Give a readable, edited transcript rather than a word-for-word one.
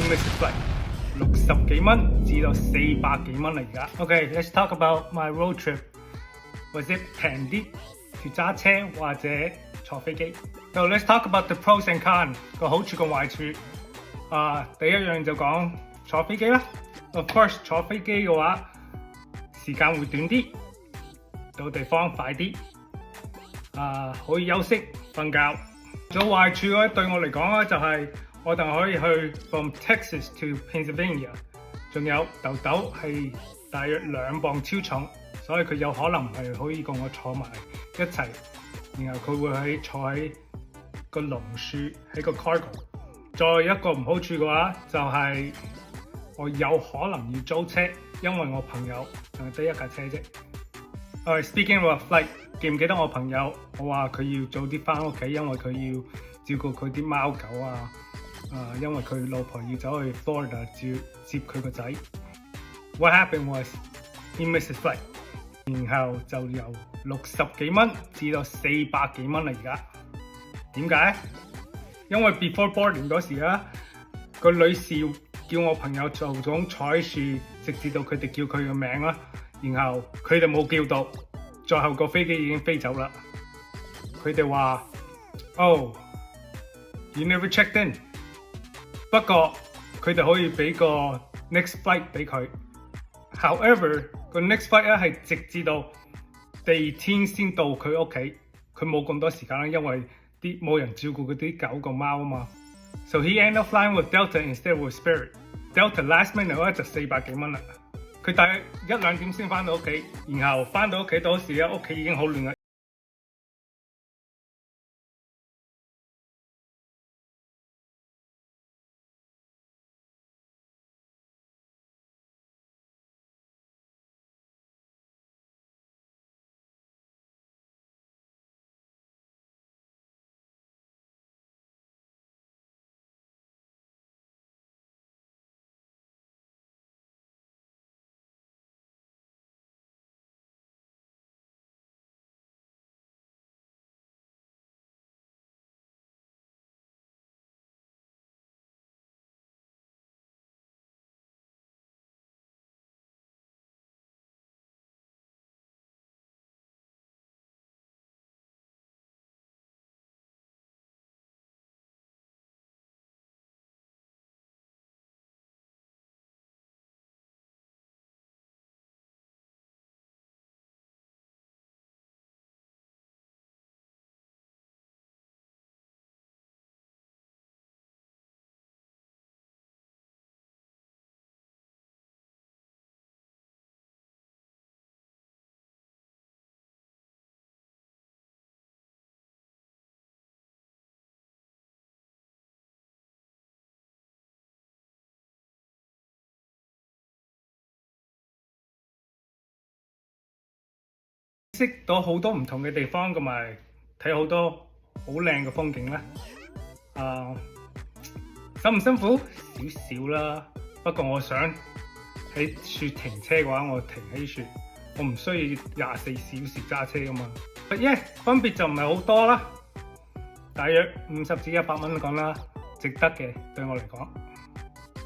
Mrs. Flight 60幾蚊至到400幾蚊啦而家。Okay, let's talk about my road trip。或者平啲去揸車或者坐飛機。So let's talk about the pros and cons 個好處同壞處。第一樣就講坐飛機啦。Of course 坐飛機嘅話時間會短啲，到地方快啲，可以休息瞓覺。最壞處咧對我嚟講咧就係我哋可以去 from Texas to Pennsylvania， 仲有豆豆係大約2磅超重。所以佢有可能係可以同我坐埋一齊，然後佢會坐喺個龍樹喺個 cargo。再一個唔好處嘅話，就係我有可能要租車，因為我朋友淨係得一架車啫。Speaking of flight， 記唔記得我朋友？我話佢要早啲翻屋企，因為佢要照顧佢啲貓狗啊。因為佢老婆要走去 Florida 接佢個仔。What happened was he missed his flight。然後就由60幾蚊至到400幾蚊啦而家。點解？因為 before boarding 嗰時啦，個女士叫我朋友做種彩樹，直至到佢哋叫佢嘅名啦。然後佢哋冇叫到，最後個飛機已經飛走啦。佢哋話：Oh, you never checked in。不過佢哋可以俾個 next flight 俾佢。However，個 next flight 咧係直至到第二天先到佢屋企，佢冇咁多時間啦，因為冇人照顧嗰啲狗個貓啊嘛。So he ended up flying with Delta instead with Spirit。Delta last minute 咧就400幾蚊啦。佢大約1-2點先翻到屋企，然後翻到屋企嗰時咧，屋企已經好亂啦。識到好多唔同嘅地方，同埋睇好多好靚嘅風景啦。辛唔辛苦？少少啦。不過我想喺樹停車嘅話，我停喺樹，我唔需要24小時揸車噶嘛。分別就唔係好多啦，大約50至100蚊講啦，值得嘅對我嚟講。